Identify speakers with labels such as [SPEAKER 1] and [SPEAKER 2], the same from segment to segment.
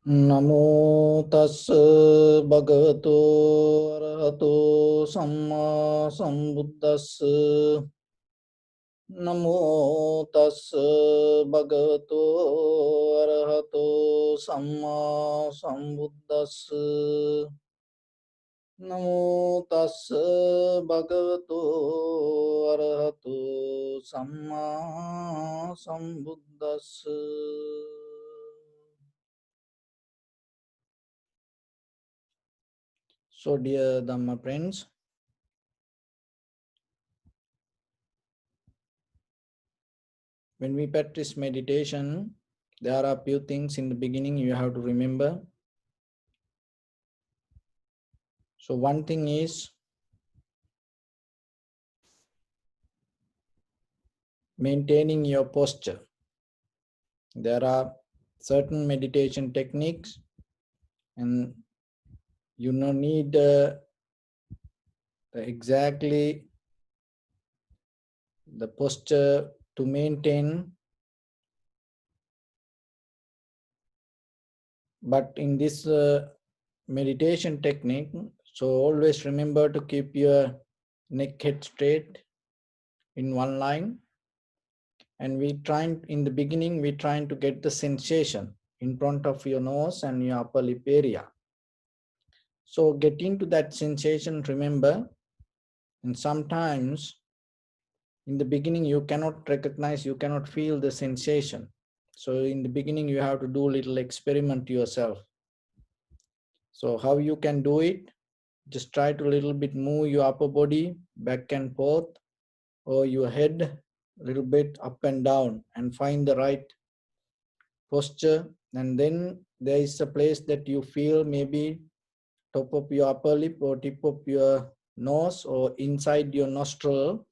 [SPEAKER 1] Namo tassa bhagavato arahato samma sambuddhassa. Namo tassa bhagavato arahato samma sambuddhassa. Namo tassa bhagavato arahato samma sambuddhassa. So dear Dhamma friends, when we practice meditation, there are a few things in the beginning you have to remember. So one thing is maintaining your posture. There are certain meditation techniques and you don't need exactly the posture to maintain, but in this meditation technique, so always remember to keep your neck head straight in one line, and in the beginning we trying to get the sensation in front of your nose and your upper lip area. So get into that sensation, remember, and sometimes in the beginning you cannot recognize, you cannot feel the sensation. So in the beginning you have to do a little experiment yourself. So how you can do it? Just try to little bit move your upper body back and forth, or your head a little bit up and down, and find the right posture. And then there is a place that you feel, maybe top of your upper lip or tip of your nose or inside your nostril.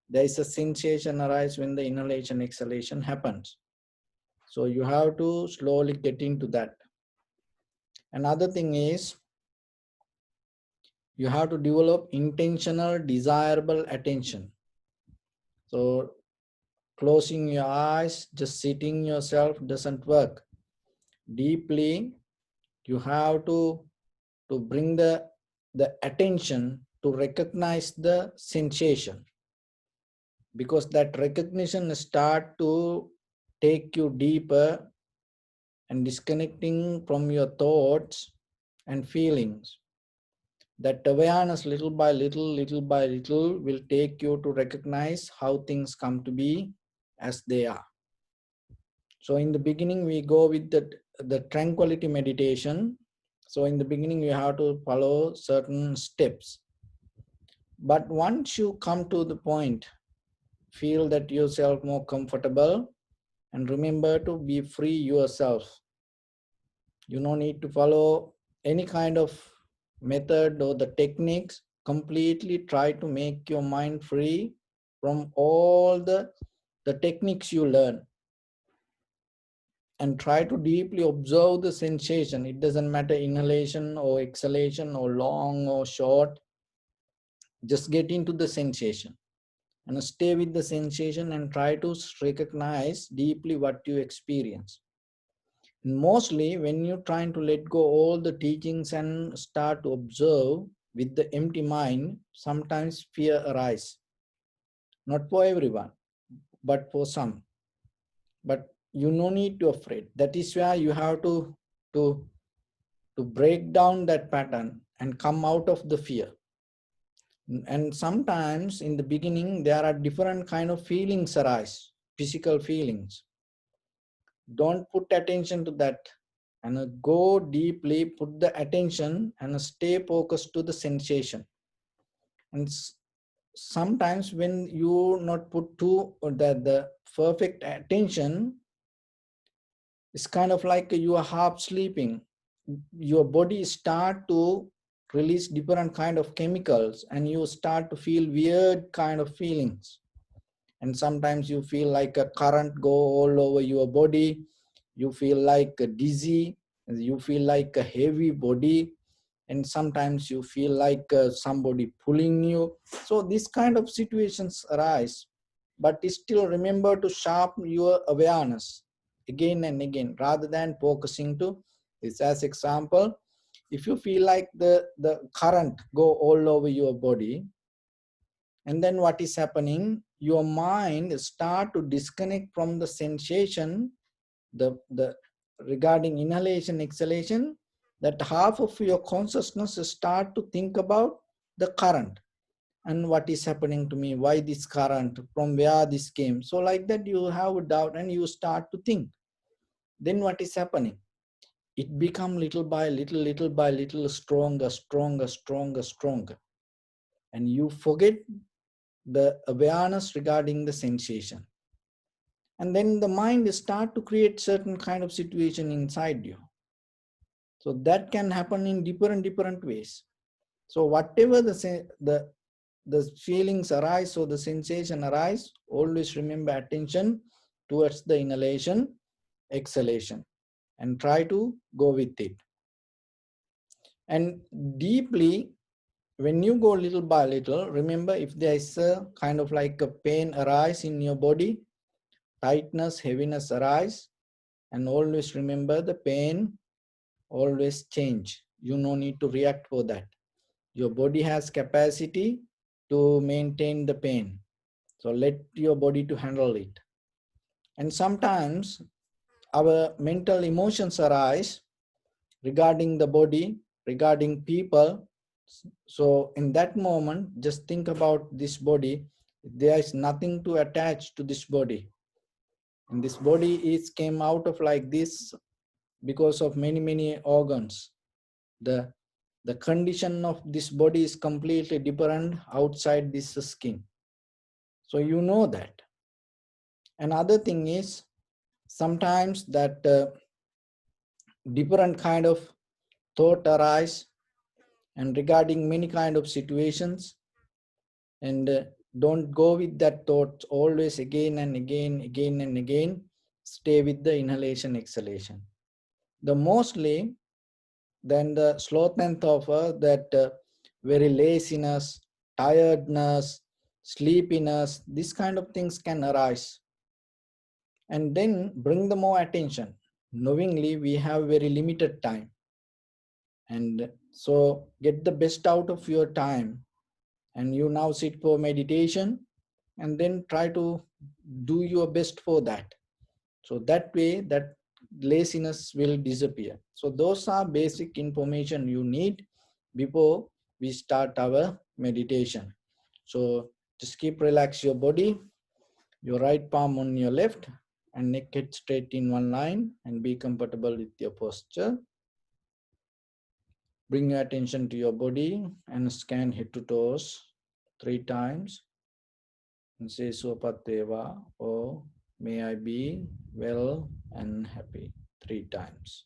[SPEAKER 1] There is a sensation arise when the inhalation exhalation happens. So you have to slowly get into that. Another thing is you have to develop intentional desirable attention. So closing your eyes, just sitting yourself doesn't work. Deeply you have to bring the attention to recognize the sensation, because that recognition start to take you deeper and disconnecting from your thoughts and feelings. That awareness, little by little will take you to recognize how things come to be as they are. So in the beginning we go with the tranquility meditation. So in the beginning you have to follow certain steps, but once you come to the point, feel that yourself more comfortable, and remember to be free yourself. You don't need to follow any kind of method or the techniques. Completely try to make your mind free from all the techniques you learn, and try to deeply observe the sensation. It doesn't matter inhalation or exhalation or long or short. Just get into the sensation and stay with the sensation and try to recognize deeply what you experience. And mostly when you're trying to let go all the teachings and start to observe with the empty mind, sometimes fear arises. Not for everyone, but for some. But you no need to afraid. That is where you have to break down that pattern and come out of the fear. And sometimes in the beginning there are different kind of feelings arise, physical feelings. Don't put attention to that, and go deeply, put the attention and stay focused to the sensation. And sometimes when you not put to the perfect attention, it's kind of like you are half sleeping. Your body start to release different kind of chemicals and you start to feel weird kind of feelings. And sometimes you feel like a current go all over your body. You feel like dizzy. You feel like a heavy body. And sometimes you feel like somebody pulling you. So these kind of situations arise. But still remember to sharpen your awareness again and again, rather than focusing to It's as example, if you feel like the current go all over your body, and then what is happening, your mind start to disconnect from the sensation, the regarding inhalation, exhalation, that half of your consciousness start to think about the current and what is happening to me, why this current, from where this came. So like that you have a doubt and you start to think. Then what is happening? It become little by little stronger, stronger, stronger, stronger. And you forget the awareness regarding the sensation. And then the mind start to create certain kind of situation inside you. So that can happen in different ways. So whatever the feelings arise or the sensation arise, always remember attention towards the inhalation, exhalation, and try to go with it. And deeply, when you go little by little, remember if there is a kind of like a pain arise in your body, tightness, heaviness arise, and always remember the pain always change. You no need to react for that. Your body has capacity to maintain the pain. So let your body to handle it. And sometimes our mental emotions arise regarding the body, regarding people. So in that moment, just think about this body. There is nothing to attach to this body. And this body is came out of like this because of many organs. The condition of this body is completely different outside this skin. So you know that. Another thing is sometimes that different kind of thought arise and regarding many kind of situations, and don't go with that thought always again and again. Stay with the inhalation, exhalation. The mostly then the slowness of that very laziness, tiredness, sleepiness, this kind of things can arise. And then bring the more attention. Knowingly, we have very limited time. And so get the best out of your time. And you now sit for meditation and then try to do your best for that. So that way that laziness will disappear. So those are basic information you need before we start our meditation. So just keep relax your body, your right palm on your left and neck head straight in one line, and be comfortable with your posture. Bring your attention to your body and scan head to toes 3 times and say Sopateva, or may I be well and happy 3 times.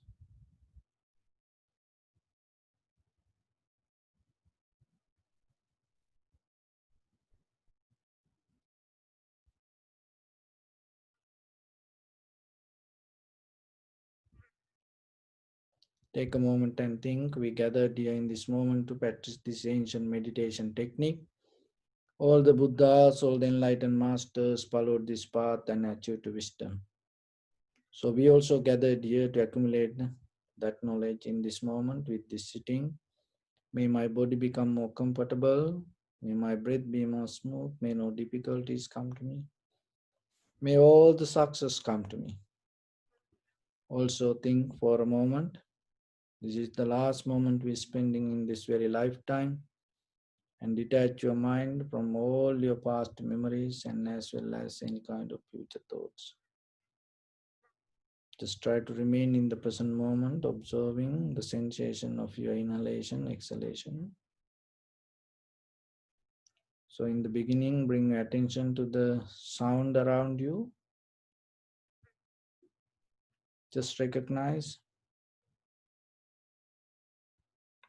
[SPEAKER 1] Take a moment and think. We gathered here in this moment to practice this ancient meditation technique. All the Buddhas, all the enlightened masters followed this path and achieved wisdom. So we also gathered here to accumulate that knowledge in this moment with this sitting. May my body become more comfortable. May my breath be more smooth. May no difficulties come to me. May all the success come to me. Also think for a moment. This is the last moment we're spending in this very lifetime. And detach your mind from all your past memories and as well as any kind of future thoughts. Just try to remain in the present moment, observing the sensation of your inhalation, exhalation. So in the beginning, bring attention to the sound around you. Just recognize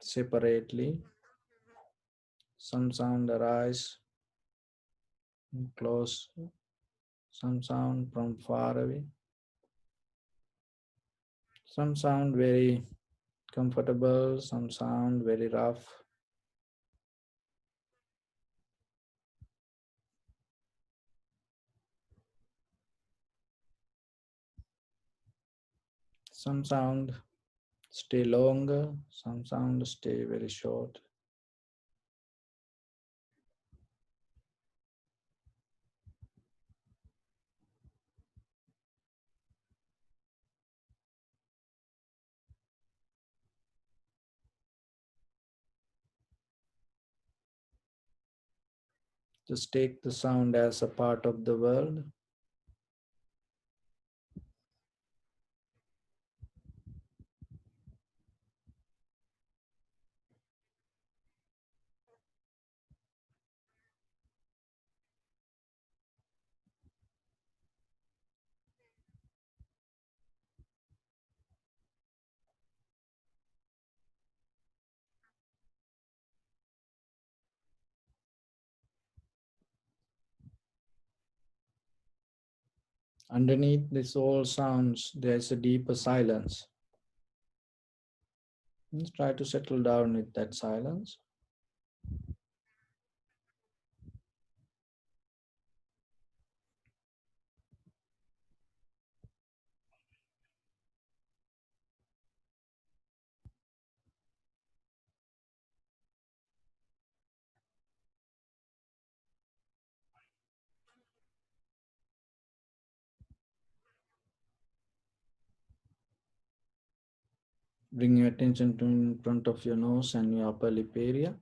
[SPEAKER 1] separately. Some sound arise close, some sound from far away, some sound very comfortable, some sound very rough. Some sound stay longer, some sounds stay very short. Just take the sound as a part of the world. Underneath this all sounds, there is a deeper silence. Let's try to settle down with that silence. Bring your attention to in front of your nose and your upper lip area.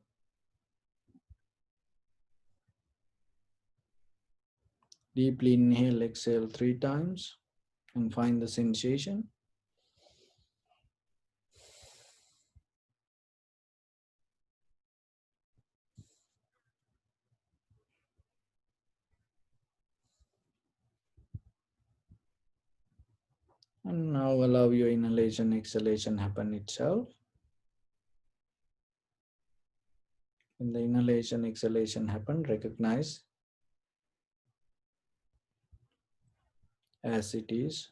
[SPEAKER 1] Deeply inhale, exhale 3 times and find the sensation. And now allow your inhalation, exhalation happen itself. When the inhalation, exhalation happen, recognize as it is.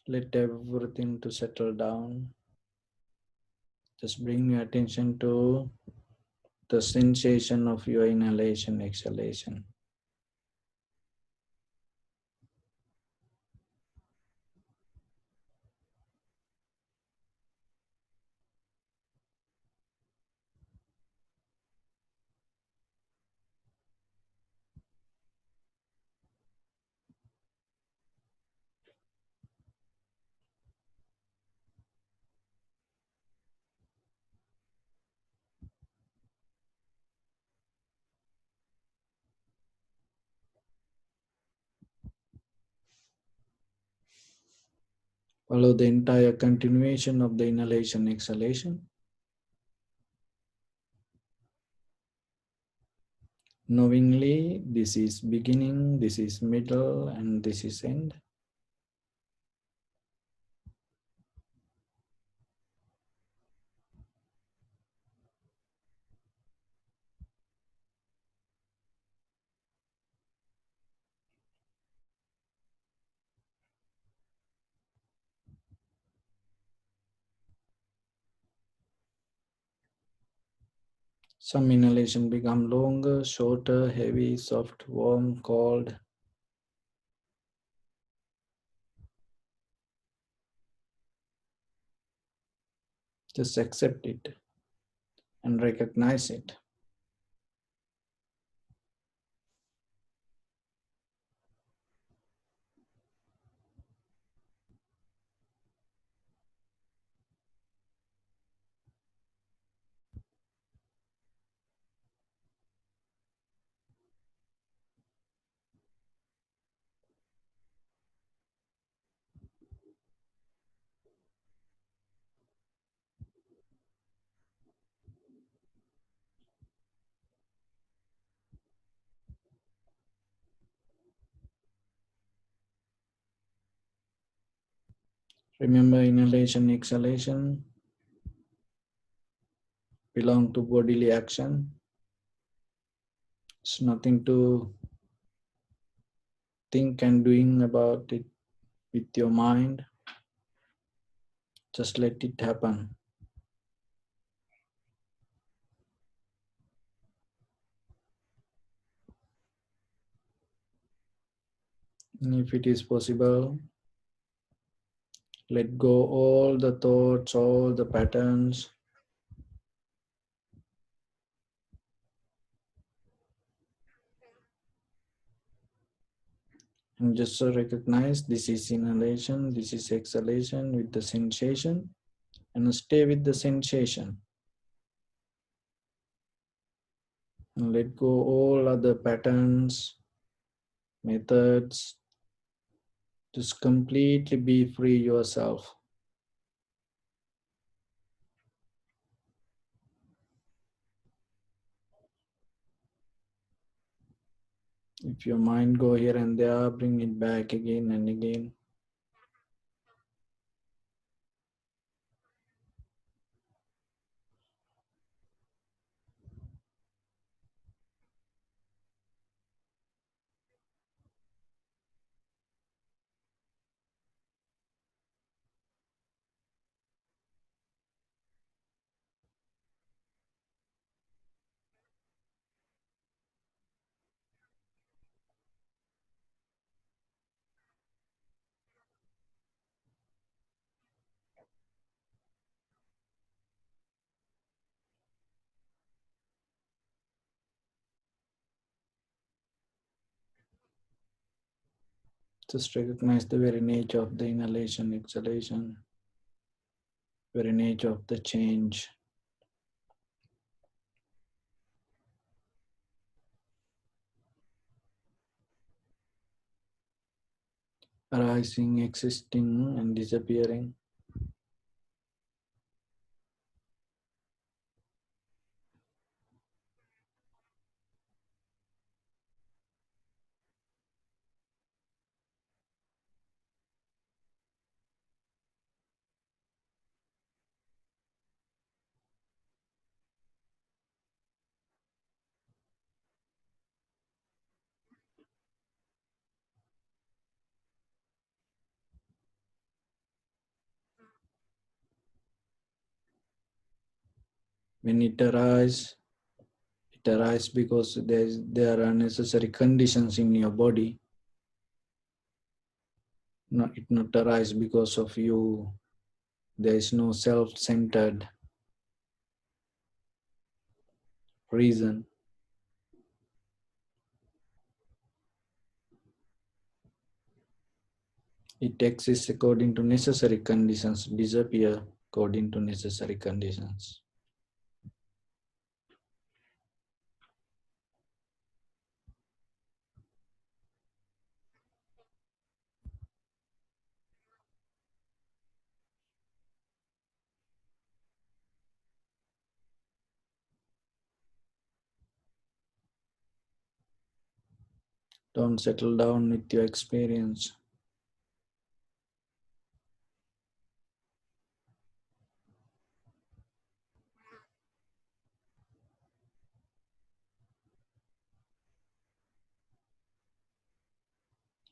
[SPEAKER 1] Let everything to settle down. Just bring your attention to the sensation of your inhalation, exhalation. Follow the entire continuation of the inhalation, exhalation. Knowingly, this is beginning, this is middle, and this is end. Some inhalation become longer, shorter, heavy, soft, warm, cold. Just accept it and recognize it. Remember, inhalation, exhalation belong to bodily action. It's nothing to think and doing about it with your mind. Just let it happen. And if it is possible, let go all the thoughts, all the patterns, and just recognize this is inhalation, this is exhalation with the sensation, and stay with the sensation. And let go all other patterns, methods. Just completely be free yourself. If your mind go here and there, bring it back again and again. Just recognize the very nature of the inhalation, exhalation, very nature of the change. Arising, existing, and disappearing. When it arises because there are necessary conditions in your body. No, it not arise because of you. There is no self-centered reason. It exists according to necessary conditions, disappear according to necessary conditions. Don't settle down with your experience.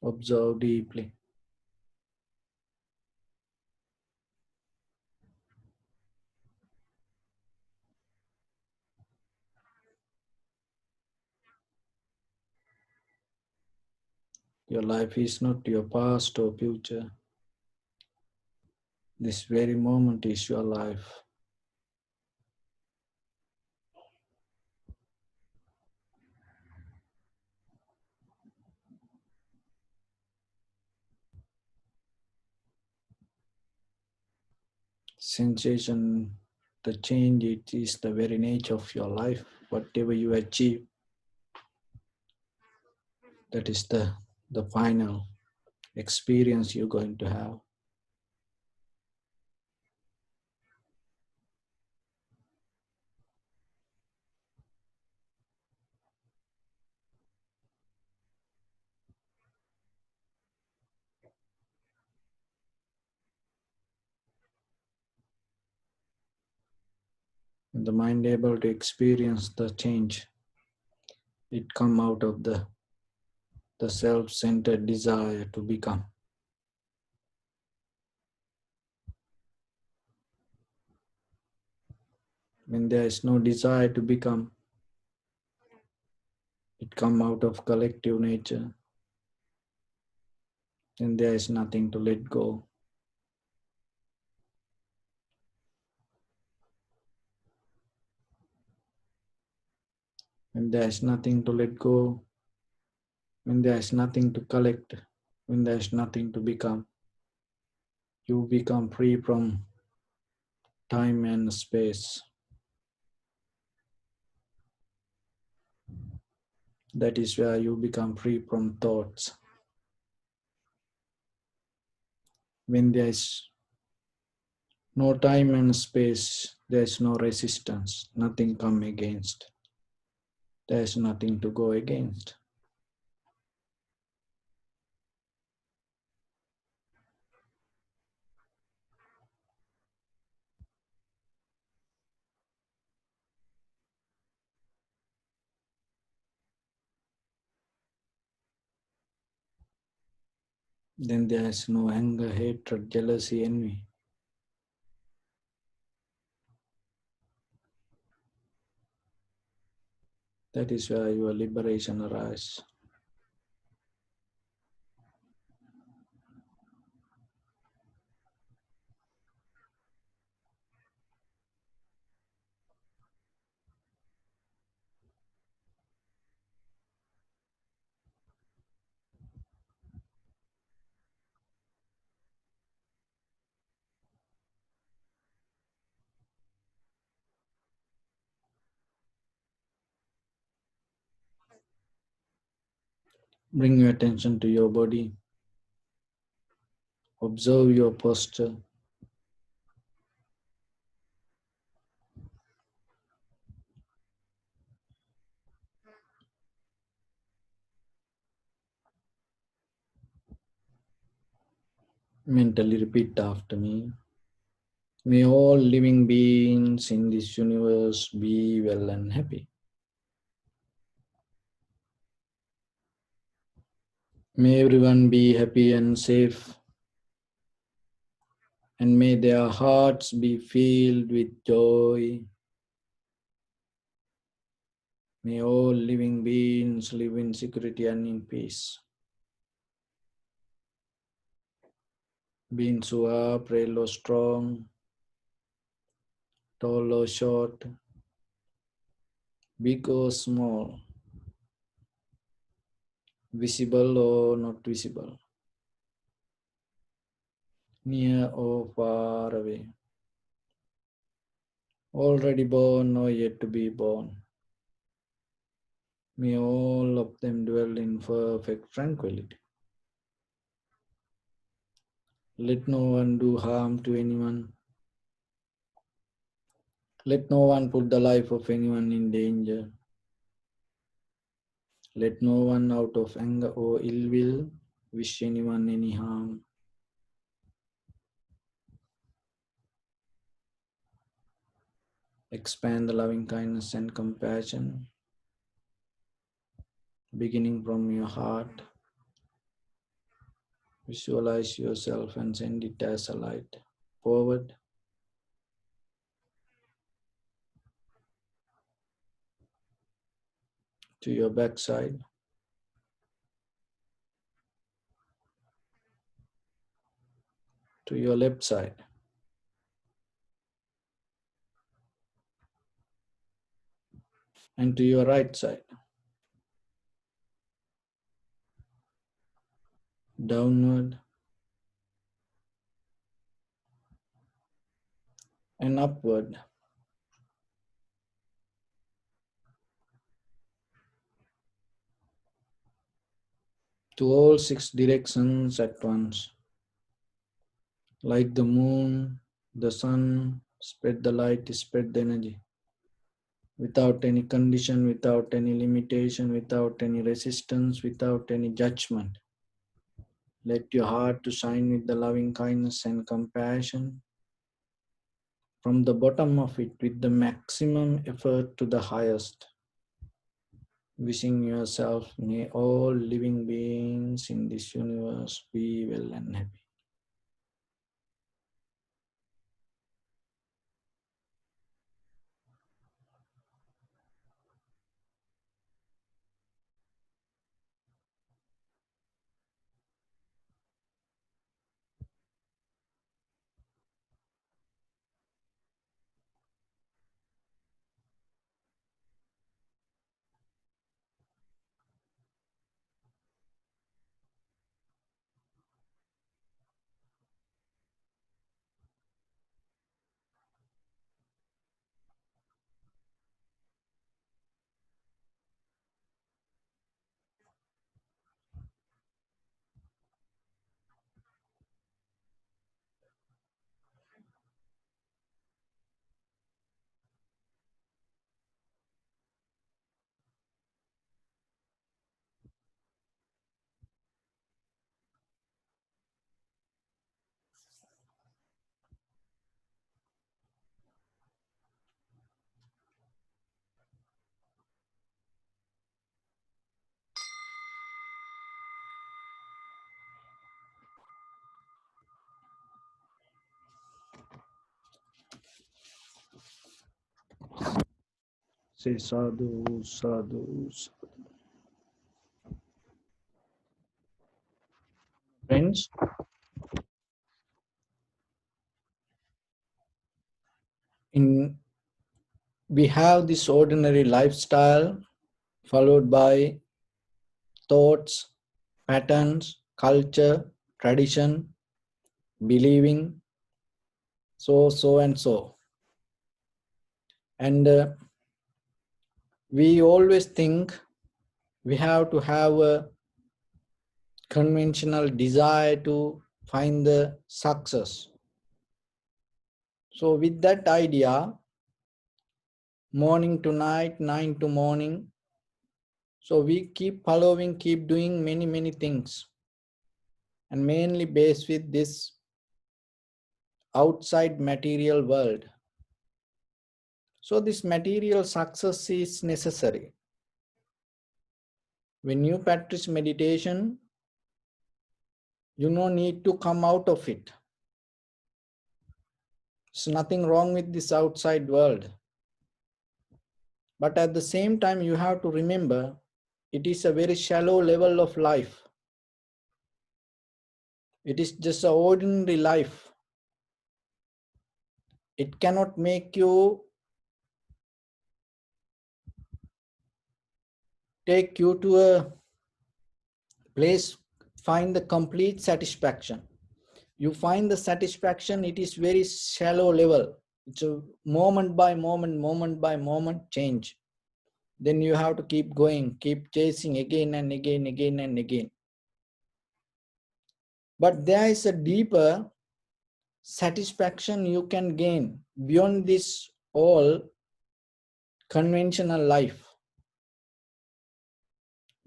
[SPEAKER 1] Observe deeply. Your life is not your past or future. This very moment is your life. Sensation, the change, it is the very nature of your life. Whatever you achieve, that is the final experience you're going to have. And the mind able to experience the change, it come out of the self-centered desire to become. When there is no desire to become, it come out of collective nature. then there is nothing to let go. When there is nothing to let go, when there is nothing to collect, when there is nothing to become, you become free from time and space. That is where you become free from thoughts. When there is no time and space, there is no resistance, nothing come against. There is nothing to go against. Then there is no anger, hatred, jealousy, envy. That is where your liberation arises. Bring your attention to your body. Observe your posture. Mentally repeat after me. May all living beings in this universe be well and happy. May everyone be happy and safe. And may their hearts be filled with joy. May all living beings live in security and in peace. Beings who are frail or strong, tall or short, big or small, visible or not visible, near or far away, already born or yet to be born. May all of them dwell in perfect tranquility. Let no one do harm to anyone. Let no one put the life of anyone in danger. Let no one out of anger or ill will wish anyone any harm. Expand the loving kindness and compassion beginning from your heart. Visualize yourself and send it as a light forward to your backside, to your left side, and to your right side, downward and upward, to all six directions at once. Like the moon, the sun, spread the light, spread the energy. Without any condition, without any limitation, without any resistance, without any judgment. Let your heart to shine with the loving kindness and compassion from the bottom of it with the maximum effort to the highest. Wishing yourself, may all living beings in this universe be well and happy. Say sadhu, sadhu, sadhu. Friends, in we have this ordinary lifestyle followed by thoughts, patterns, culture, tradition, believing, so and so. And we always think we have to have a conventional desire to find the success. So with that idea, morning to night, night to morning, so we keep following, keep doing many things, and mainly based with this outside material world. So this material success is necessary. When you practice meditation, you no need to come out of it. There's nothing wrong with this outside world. But at the same time, you have to remember it is a very shallow level of life. It is just an ordinary life. It cannot make you take you to a place, find the complete satisfaction. You find the satisfaction, it is very shallow level. It's a moment by moment change. Then you have to keep going, keep chasing again and again. But there is a deeper satisfaction you can gain beyond this all conventional life.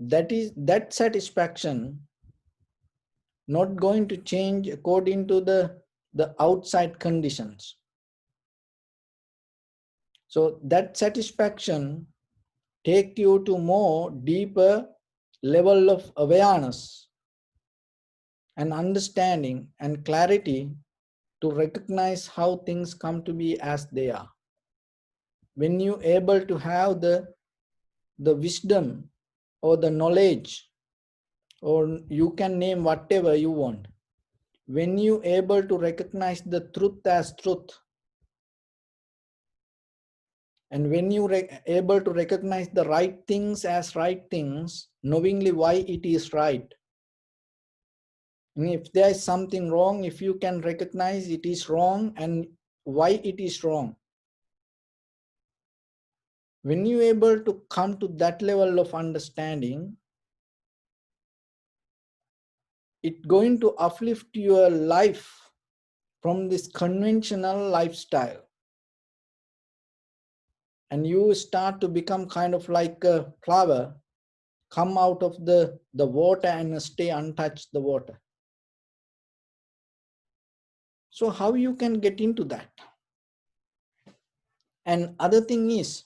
[SPEAKER 1] That satisfaction not going to change according to the outside conditions. So that satisfaction take you to more deeper level of awareness and understanding and clarity to recognize how things come to be as they are. When you able to have the wisdom or the knowledge, or you can name whatever you want, when you able to recognize the truth as truth, and when you able to recognize the right things as right things, knowingly why it is right, and if there is something wrong, if you can recognize it is wrong and why it is wrong, when you able to come to that level of understanding, it going to uplift your life from this conventional lifestyle, and you start to become kind of like a flower, come out of the water and stay untouched the water. So how you can get into that? And other thing is,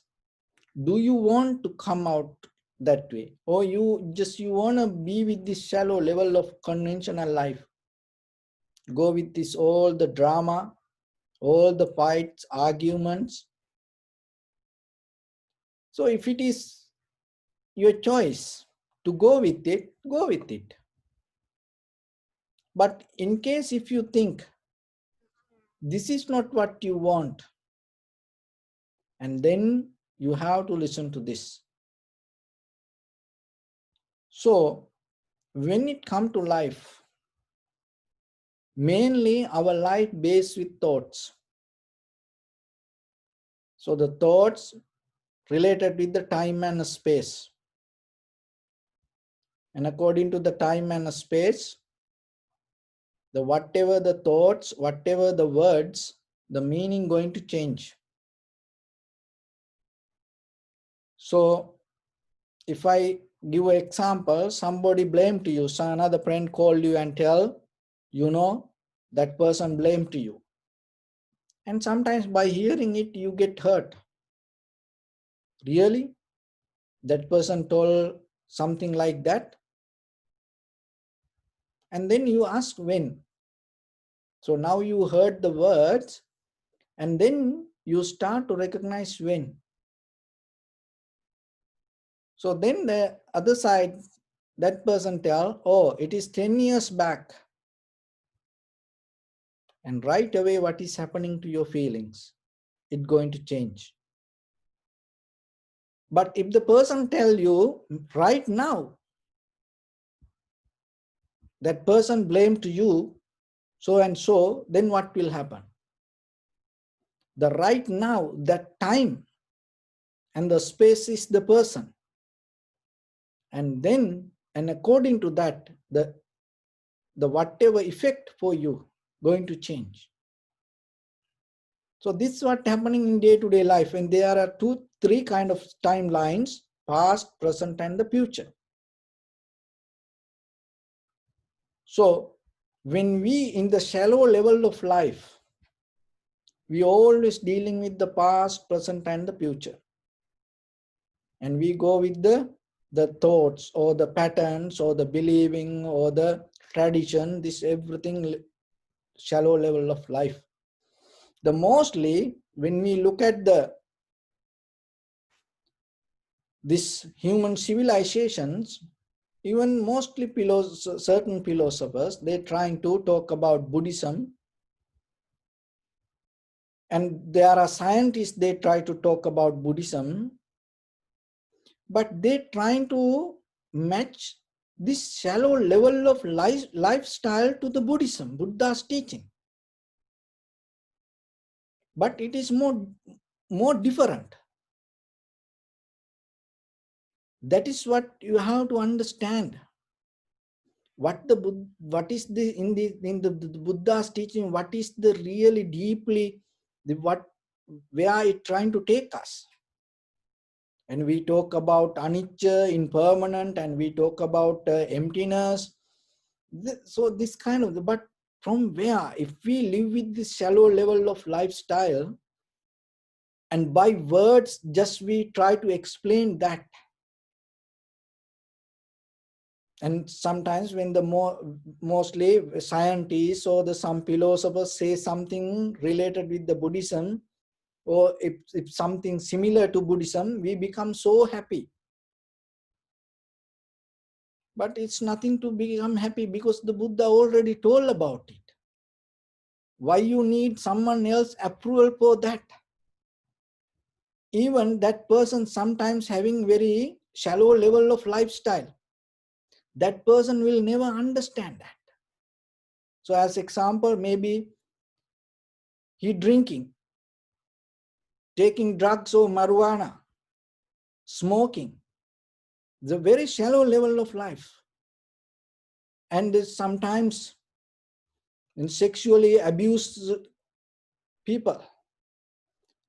[SPEAKER 1] do you want to come out that way, or you want to be with this shallow level of conventional life, go with this all the drama, all the fights, arguments? So if it is your choice to go with it, go with it. But in case if you think this is not what you want, and then you have to listen to this. So when it comes to life, mainly our life based with thoughts. So the thoughts related with the time and space. And according to the time and space, the whatever the thoughts, whatever the words, the meaning going to change. So if I give an example, somebody blamed you, so another friend called you and tell, that person blamed you. And sometimes by hearing it, you get hurt. Really? That person told something like that? And then you ask when. So now you heard the words, and then you start to recognize when. So then the other side, that person tell, oh, it is 10 years back. And right away, what is happening to your feelings? It's going to change. But if the person tell you right now, that person blame to you, so and so, then what will happen? The right now, that time and the space is the person. And then, and according to that, the whatever effect for you going to change. So this is what happening in day-to-day life, and there are three kind of timelines: past, present, and the future. So when we in the shallow level of life, we always dealing with the past, present, and the future, and we go with the thoughts or the patterns or the believing or the tradition. This everything shallow level of life. The mostly when we look at this human civilizations, even mostly certain philosophers, they're trying to talk about Buddhism, and there are scientists, they try to talk about Buddhism, but they're trying to match this shallow level of lifestyle to the Buddha's teaching. But it is more different. That is what you have to understand. What is the in the Buddha's teaching? What is the really deeply where it trying to take us? And we talk about anicca, impermanent, and we talk about emptiness. So this kind of, but from where, if we live with this shallow level of lifestyle, and by words just we try to explain that, and sometimes when the mostly scientists or the some philosophers say something related with the Buddhism, or if something similar to Buddhism, we become so happy. But it's nothing to become happy, because the Buddha already told about it. Why you need someone else approval for that? Even that person sometimes having very shallow level of lifestyle, that person will never understand that. So as example, maybe he drinking, taking drugs or marijuana, smoking, the very shallow level of life. And sometimes in sexually abused people.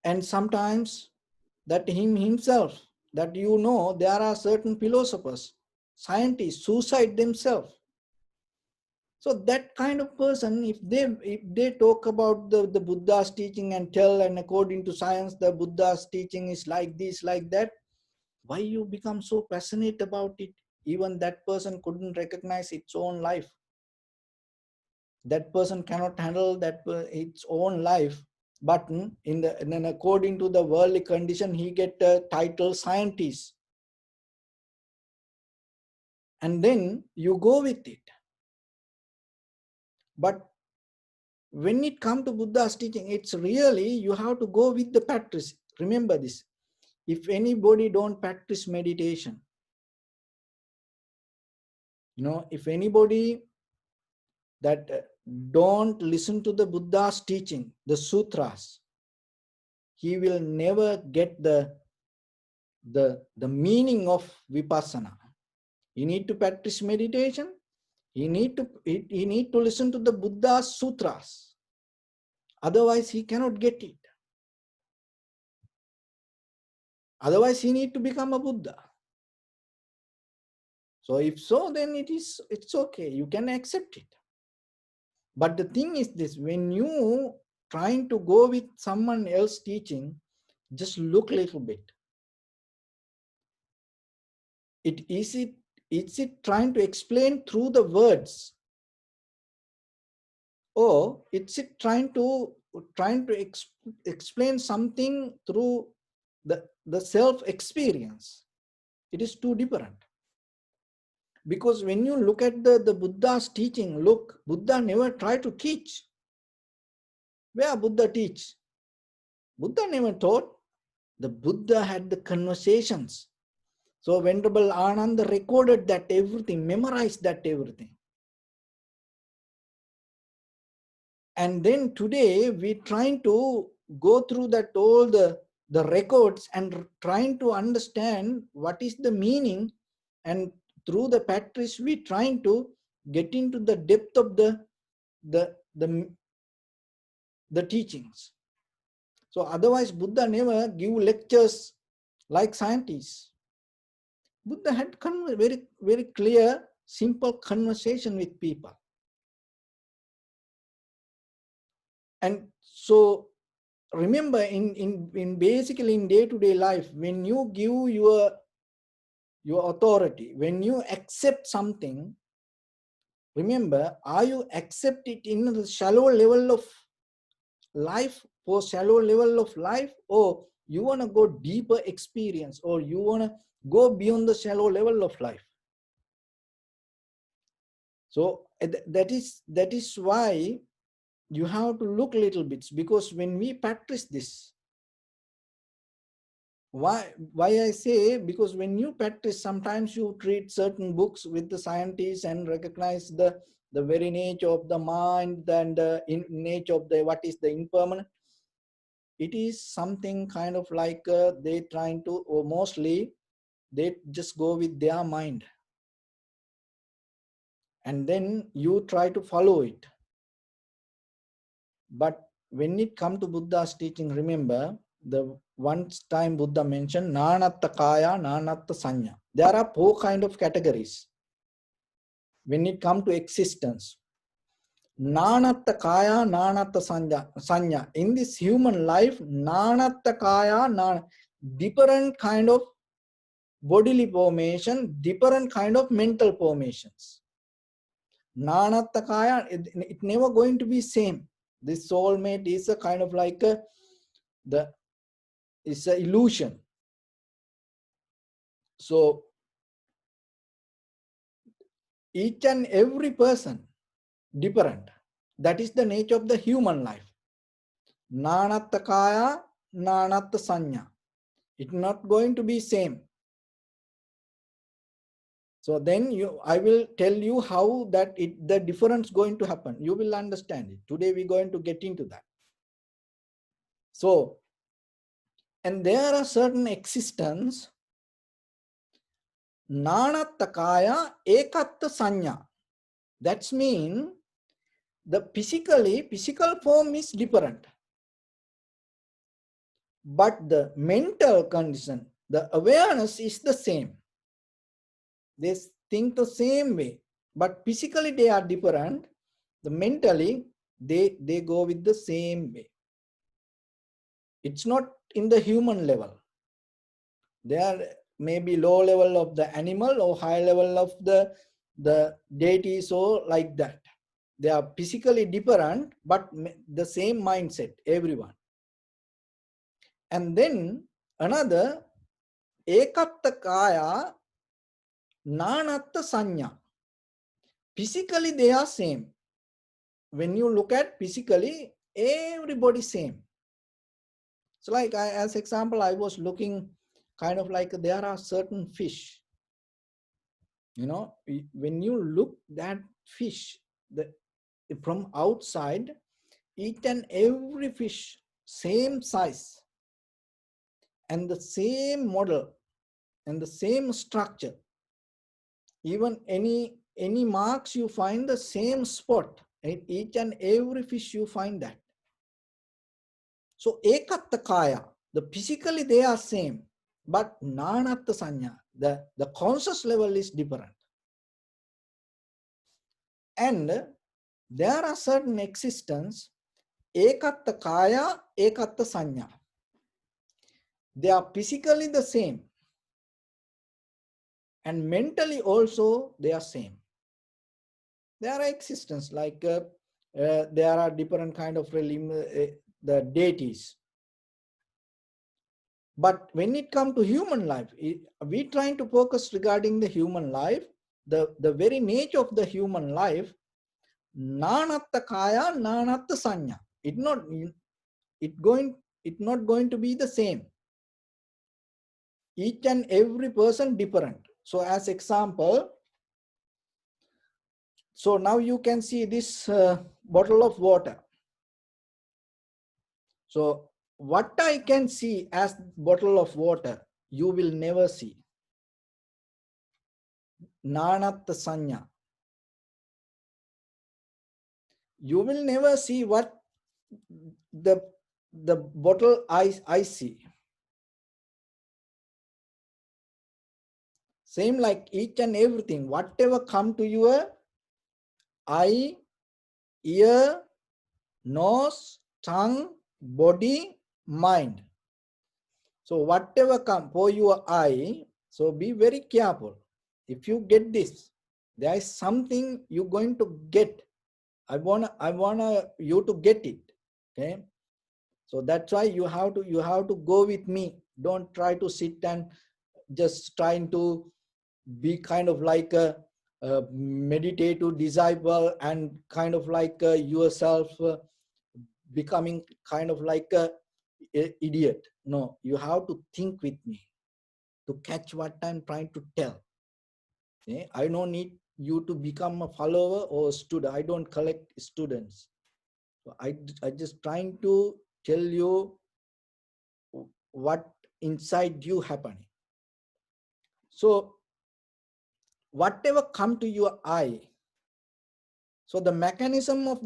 [SPEAKER 1] And sometimes that himself, that there are certain philosophers, scientists, suicide themselves. So that kind of person, if they talk about the Buddha's teaching and tell, and according to science, the Buddha's teaching is like this, like that, why you become so passionate about it? Even that person couldn't recognize its own life. That person cannot handle its own life. But then according to the worldly condition, he get a title scientist. And then you go with it. But when it comes to Buddha's teaching, it's really, you have to go with the practice. Remember this. If anybody don't practice meditation, if anybody that don't listen to the Buddha's teaching, the sutras, he will never get the meaning of vipassana. He need to practice meditation. He need to listen to the Buddha's sutras. Otherwise, he cannot get it. Otherwise, he need to become a Buddha. So if so, then it's okay. You can accept it. But the thing is this: when you trying to go with someone else teaching, just look a little bit. Is it trying to explain through the words, or it's it trying to explain something through the self experience? It is too different. Because when you look at the Buddha's teaching, look, Buddha never tried to teach. Where Buddha teach? Buddha never taught. The Buddha had the conversations. So Venerable Ananda recorded that everything, memorized that everything. And then today we're trying to go through that all the records and trying to understand what is the meaning, and through the practice we're trying to get into the depth of the teachings. So otherwise Buddha never give lectures like scientists. Buddha had very, very clear, simple conversation with people. And so remember, in basically in day-to-day life, when you give your authority, when you accept something, remember, are you accept it in the shallow level of life, for shallow level of life, or you want to go deeper experience, or you want to go beyond the shallow level of life? So that is why you have to look a little bit, because when we practice this, why I say, because when you practice, sometimes you treat certain books with the scientists and recognize the very nature of the mind and the nature of the what is the impermanent. It is something kind of like they trying to, or mostly they just go with their mind, and then you try to follow it. But when it comes to Buddha's teaching, remember, the one time Buddha mentioned Nanatta Kaya, Nanatta Sanya. There are 4 kind of categories when it comes to existence. Nanatta Kaya, Nanatta Sanya. In this human life, Nanatta Kaya, different kind of bodily formation, different kind of mental formations. Nanatta Kaya, it never going to be same. This soulmate is a kind of like it's an illusion. So each and every person different. That is the nature of the human life. Nanatta Kaya, Nanatta Sanya. It's not going to be same. So then I will tell you how the difference going to happen. You will understand it. Today we're going to get into that. So, and there are certain existence, Nanatta Kaya, Ekatta Sanya. That means the physical form is different, but the mental condition, the awareness is the same. They think the same way, but physically they are different. The mentally they go with the same way. It's not in the human level. They are maybe low level of the animal or high level of the deities, or like that. They are physically different, but the same mindset, everyone. And then another, Ekatta Kaya, Nanatta Sanya. Physically they are same. When you look at physically, everybody same. So like as example, I was looking kind of like there are certain fish. You know, when you look that fish, from outside, each and every fish, same size and the same model and the same structure. Even any marks you find the same spot. Each and every fish you find that. So Ekatta Kaya, the physically they are same, but Nanatta Sanya, the conscious level is different. And there are certain existence, Ekatta Kaya, Ekatta Sanya. They are physically the same, and mentally also they are same. There are existence like there are different kind of the deities. But when it comes to human life, we trying to focus regarding the human life, the very nature of the human life, nanatta kaya, nanatta sanya. It not going to be the same. Each and every person different. So as example, so now you can see this bottle of water. So what I can see as bottle of water, you will never see. Nanatta sanya. You will never see what the bottle I see. Same like each and everything, whatever come to your eye, ear, nose, tongue, body, mind. So whatever come for your eye, so be very careful. If you get this, there is something you're going to get. I wanna you to get it. Okay. So that's why you have to go with me. Don't try to sit and just trying to be kind of like a meditative disciple and kind of like yourself becoming kind of like a idiot. No, you have to think with me to catch what I'm trying to tell. Okay? I don't need you to become a follower or a student. I don't collect students. So I just trying to tell you what inside you happening. So whatever come to your eye, so the mechanism of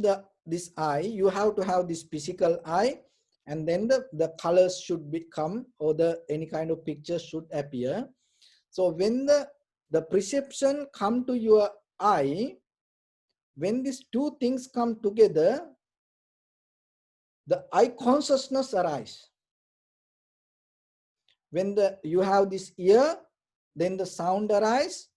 [SPEAKER 1] this eye, you have to have this physical eye, and then the colors should become, or the any kind of picture should appear. So when the perception come to your eye, when these two things come together, the eye consciousness arise. When you have this ear, then the sound arise.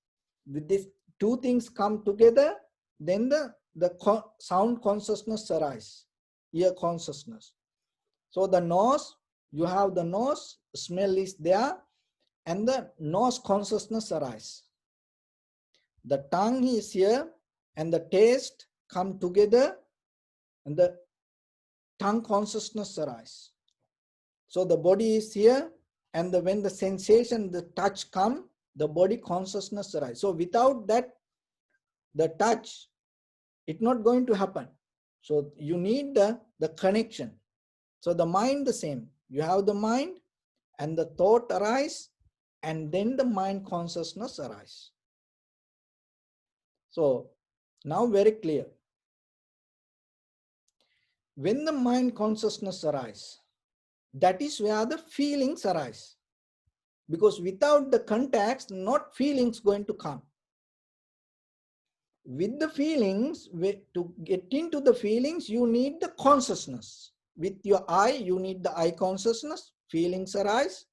[SPEAKER 1] With these two things come together, then the sound consciousness arise, ear consciousness. So the nose, you have the nose, smell is there, and the nose consciousness arise. The tongue is here, and the taste come together, and the tongue consciousness arise. So the body is here, and when the sensation, the touch come, the body consciousness arise. So without that, the touch, it's not going to happen. So you need the connection. So the mind the same. You have the mind, and the thought arise, and then the mind consciousness arise. So now very clear. When the mind consciousness arise, that is where the feelings arise. Because without the contacts, not feelings going to come. With the feelings, to get into the feelings, you need the consciousness. With your eye, you need the eye consciousness, feelings arise,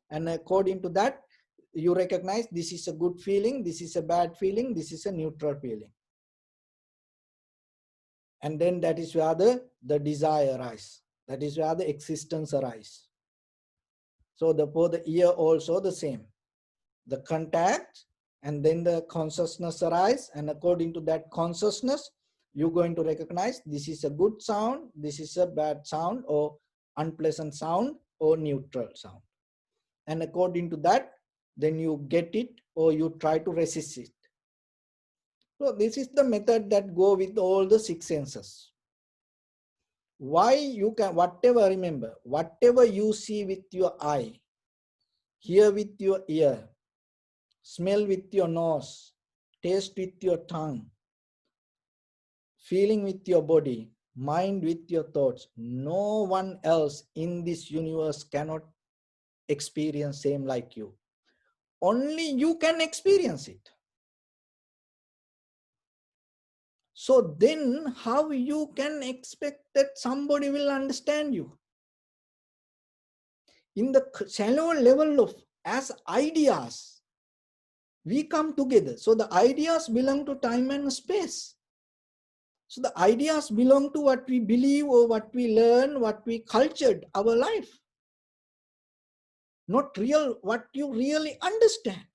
[SPEAKER 1] and according to that, you recognize this is a good feeling, this is a bad feeling, this is a neutral feeling. And then that is where the desire arises. That is where the existence arises. So for the ear also the same. The contact, and then the consciousness arise, and according to that consciousness, you're going to recognize this is a good sound, this is a bad sound, or unpleasant sound, or neutral sound. And according to that, then you get it, or you try to resist it. So this is the method that go with all the six senses. Why you can, whatever, remember, whatever you see with your eye, hear with your ear, smell with your nose, taste with your tongue, feeling with your body, mind with your thoughts, no one else in this universe cannot experience same like you. Only you can experience it. So then how you can expect that somebody will understand you? In the shallow level of as ideas, we come together. So the ideas belong to time and space. So the ideas belong to what we believe, or what we learn, what we cultured our life. not real what you really understand.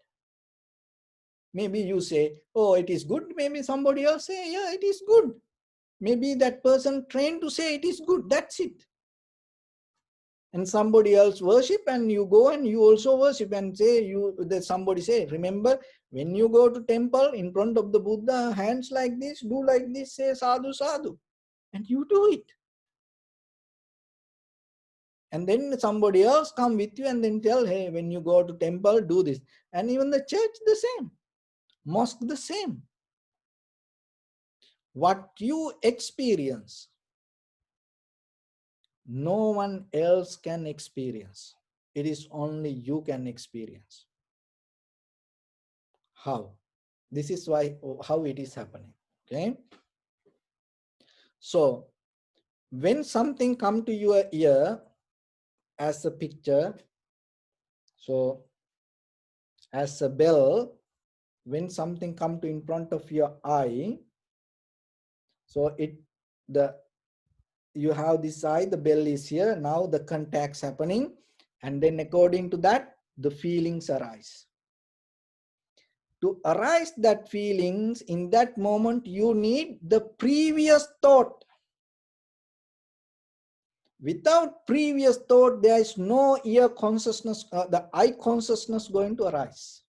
[SPEAKER 1] Maybe you say, oh, it is good. Maybe somebody else say, yeah, it is good. Maybe that person trained to say it is good. That's it. And somebody else worship, and you go and you also worship and say, somebody say, remember, when you go to temple in front of the Buddha, hands like this, do like this, say sadhu, sadhu. And you do it. And then somebody else come with you and then tell, hey, when you go to temple, do this. And even the church, the same. Mosque, the same. What you experience, no one else can experience. It is only you can experience. How? This is why how it is happening. Okay. So when something come to your ear as a picture, so as a bell, when something come to in front of your eye, so you have this eye, the bell is here, now the contact's happening, and then according to that, the feelings arise. To arise that feelings, in that moment, you need the previous thought. Without previous thought, there is no ear consciousness, the eye consciousness going to arise.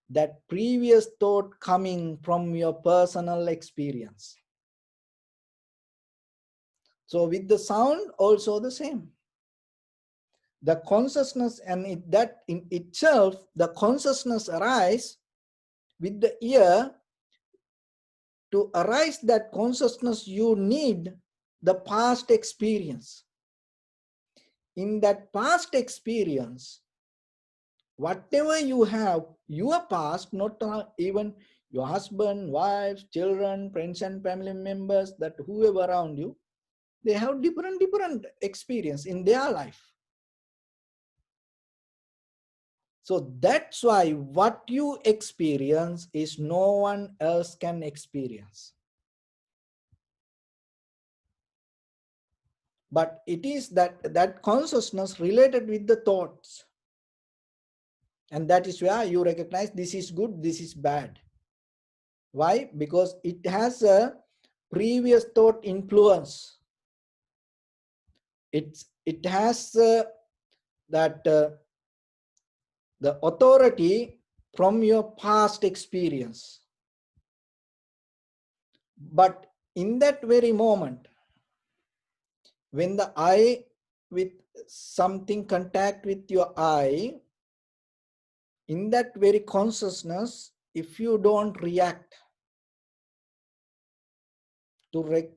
[SPEAKER 1] That previous thought coming from your personal experience. So with the sound, also the same. The consciousness, and that in itself, the consciousness arise with the ear. To arise that consciousness, you need the past experience. In that past experience, whatever you have, your past, not even your husband, wife, children, friends and family members, that whoever around you, they have different experience in their life. So that's why what you experience is no one else can experience. But it is that consciousness related with the thoughts. And that is where you recognize this is good, this is bad. Why? Because it has a previous thought influence. It has the authority from your past experience. But in that very moment, when the eye with something contact with your eye, in that very consciousness, if you don't react to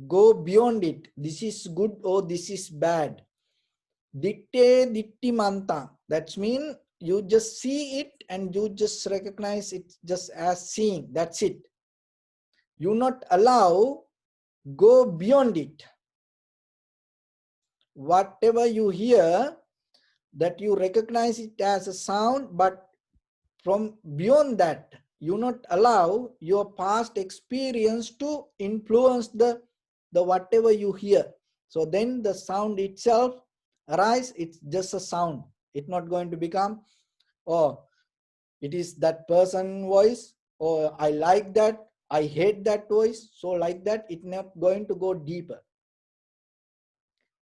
[SPEAKER 1] go beyond it, this is good or this is bad. Ditte ditti manta. That means you just see it and you just recognize it just as seeing. That's it. You not allow go beyond it. Whatever you hear, that you recognize it as a sound, but from beyond that, you not allow your past experience to influence the whatever you hear. So then the sound itself arise, it's just a sound. It's not going to become, oh, it is that person voice, or I like that, I hate that voice. So like that, it's not going to go deeper.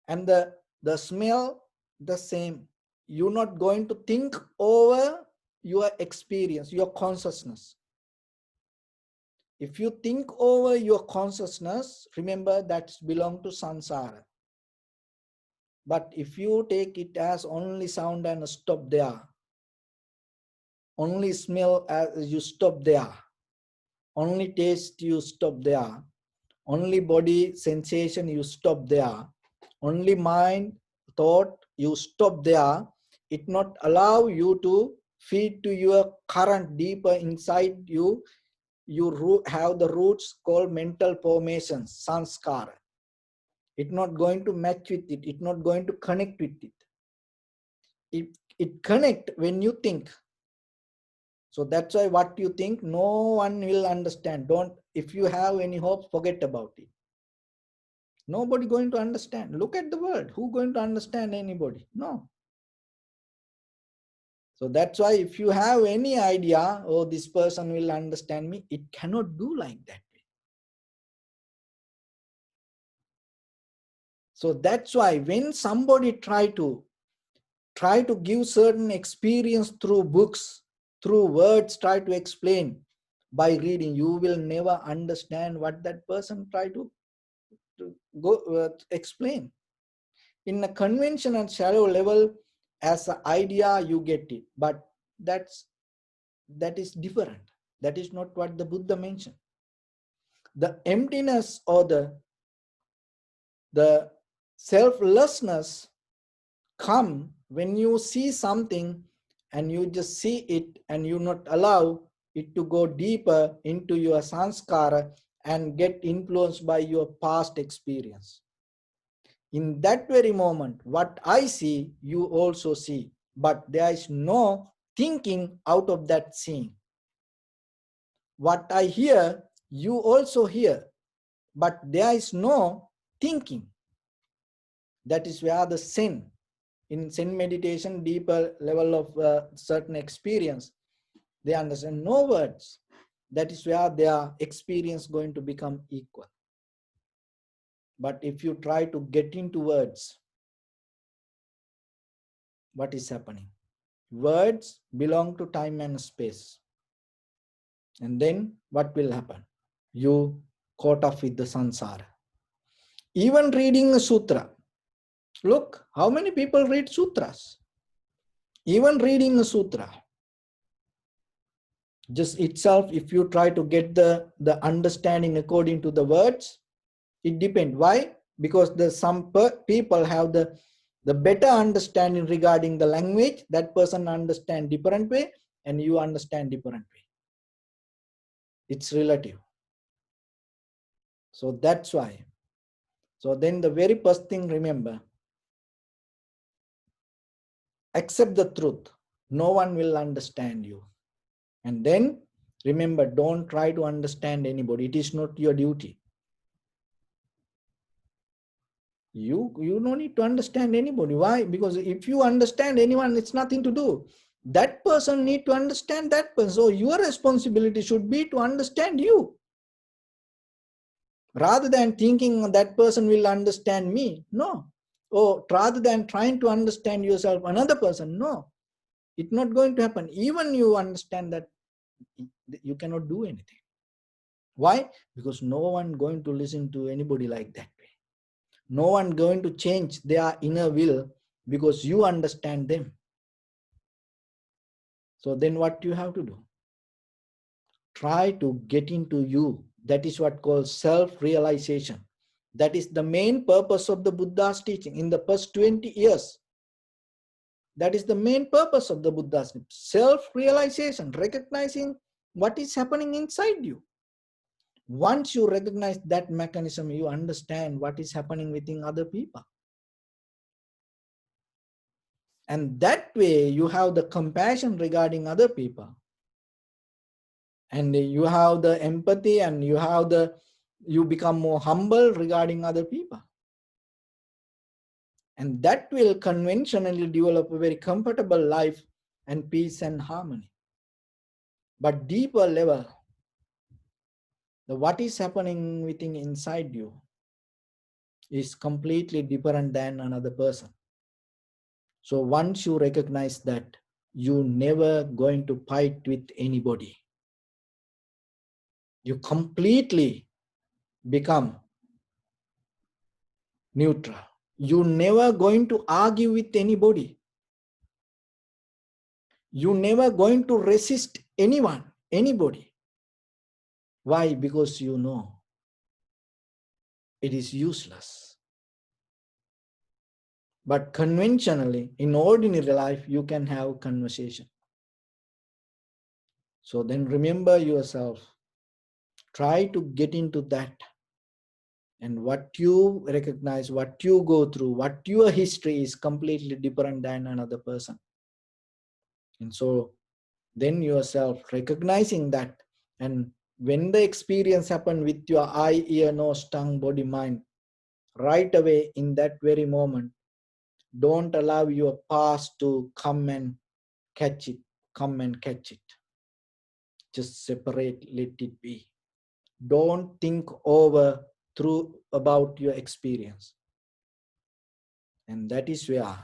[SPEAKER 1] And the smell, the same. You're not going to think over your experience, your consciousness. If you think over your consciousness, remember that belongs to samsara. But if you take it as only sound and stop there, only smell as you stop there, only taste you stop there, only body sensation you stop there, only mind thought you stop there, it not allow you to feed to your current deeper inside you. You have the roots called mental formations, sanskara. It's not going to match with it. It's not going to connect with it. It connect when you think. So that's why what you think, no one will understand. Don't, if you have any hopes, forget about it. Nobody going to understand. Look at the world. Who going to understand anybody? No. So that's why if you have any idea, oh, this person will understand me, it cannot do like that. So that's why when somebody try to give certain experience through books, through words, try to explain by reading, you will never understand what that person try to go explain. In a convention and shallow level, as an idea, you get it, but that is different. That is not what the Buddha mentioned. The emptiness or the selflessness come when you see something and you just see it and you not allow it to go deeper into your sanskara and get influenced by your past experience. In that very moment, what I see, you also see, but there is no thinking out of that seeing. What I hear, you also hear, but there is no thinking. That is where the Zen, in Zen meditation, deeper level of certain experience, they understand no words. That is where their experience going to become equal. But if you try to get into words, what is happening? Words belong to time and space. And then what will happen? You caught up with the sansara. Even reading a sutra. Look, how many people read sutras? Even reading a sutra. Just itself, if you try to get the understanding according to the words, it depends. Why? Because some people have the better understanding regarding the language. That person understand different way and you understand different way. It's relative. So that's why. So then the very first thing, remember, accept the truth. No one will understand you. And then remember, don't try to understand anybody. It is not your duty. You don't need to understand anybody. Why? Because if you understand anyone, it's nothing to do. That person need to understand that person. So your responsibility should be to understand you. Rather than thinking that person will understand me. No. Or rather than trying to understand yourself, another person. No. It's not going to happen. Even you understand that you cannot do anything. Why? Because no one going to listen to anybody like that way. No one going to change their inner will because you understand them. So then what you have to do? Try to get into you. That is what called self-realization. That is the main purpose of the Buddha's teaching in the first 20 years. That is the main purpose of the Buddha's self-realization, recognizing what is happening inside you. Once you recognize that mechanism, you understand what is happening within other people. And that way you have the compassion regarding other people. And you have the empathy and you become more humble regarding other people. And that will conventionally develop a very comfortable life and peace and harmony. But deeper level, what is happening within inside you is completely different than another person. So once you recognize that, you never going to fight with anybody. You completely become neutral. You never going to argue with anybody. You never going to resist anyone, anybody. Why? Because you know it is useless. But conventionally, in ordinary life, you can have conversation. So then remember yourself. Try to get into that. And what you recognize, what you go through, what your history is completely different than another person. And so then yourself recognizing that, and when the experience happen with your eye, ear, nose, tongue, body, mind, right away in that very moment. Don't allow your past to come and catch it. Come and catch it. Just separate, let it be. Don't think over through about your experience. And that is where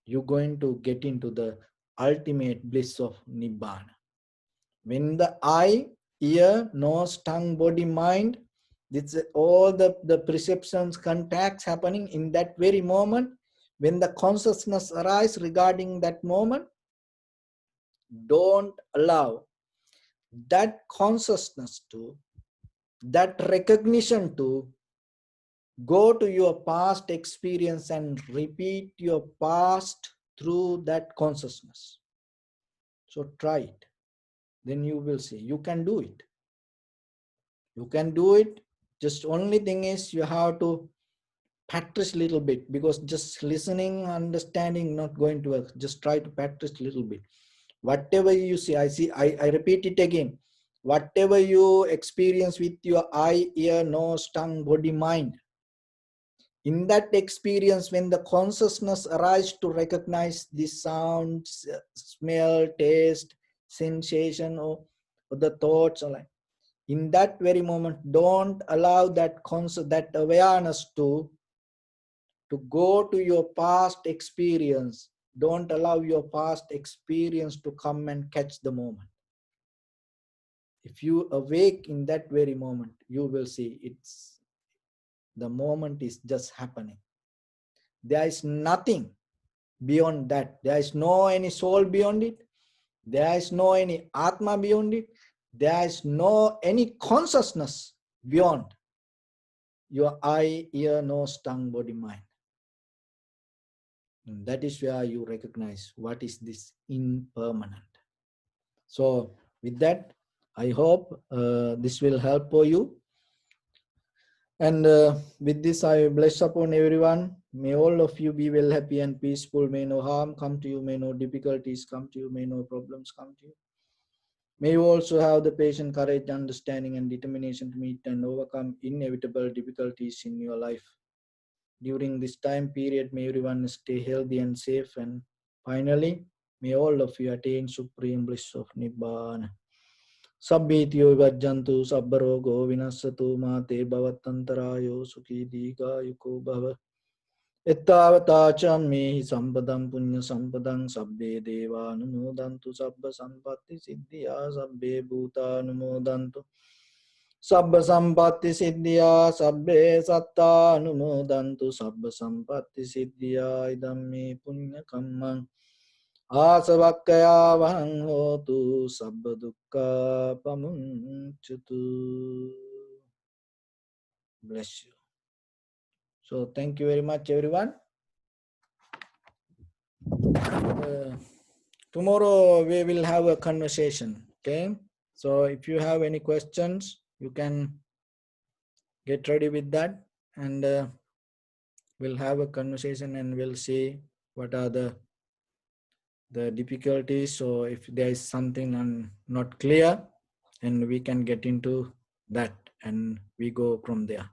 [SPEAKER 1] you're going to get into the ultimate bliss of Nibbana. When the eye, ear, nose, tongue, body, mind, it's all the perceptions, contacts happening in that very moment. When the consciousness arises regarding that moment, don't allow that consciousness to, that recognition to go to your past experience and repeat your past through that consciousness. So try it. Then you will see. You can do it. You can do it. Just only thing is you have to practice a little bit, because just listening, understanding not going to work. Just try to practice a little bit. Whatever you see, I repeat it again. Whatever you experience with your eye, ear, nose, tongue, body, mind, in that experience, when the consciousness arises to recognize the sounds, smell, taste, sensation, or the thoughts, or like, in that very moment, don't allow that that awareness to go to your past experience. Don't allow your past experience to come and catch the moment. If you awake in that very moment, you will see it's the moment is just happening. There is nothing beyond that. There is no any soul beyond it. There is no any Atma beyond it. There is no any consciousness beyond your eye, ear, nose, tongue, body, mind. And that is where you recognize what is this impermanent. So with that, I hope this will help for you. And with this, I bless upon everyone. May all of you be well, happy and peaceful. May no harm come to you. May no difficulties come to you. May no problems come to you. May you also have the patience, courage, understanding, and determination to meet and overcome inevitable difficulties in your life. During this time period, may everyone stay healthy and safe. And finally, may all of you attain supreme bliss of Nibbana. Sabbhitiyo vajjantu sabbarogo vinasatu mate bhavatantarayo sukhi dīghāyuko bhava. Ittavata chammehi sampadam punya sampadam sabbe deva anumodantu sabba sampatti siddhya sabbe bhuta anumodantu sabba sampatti siddhya sabbe satta anumodantu sabba sampatti siddhya idammi punya kammang asavakkaya vahang hotu sabba dukkha pamuncatu. Bless you. So thank you very much, everyone. Tomorrow we will have a conversation. Okay. So if you have any questions, you can get ready with that, and we'll have a conversation and we'll see what are the difficulties. So if there is something not clear, and we can get into that and we go from there.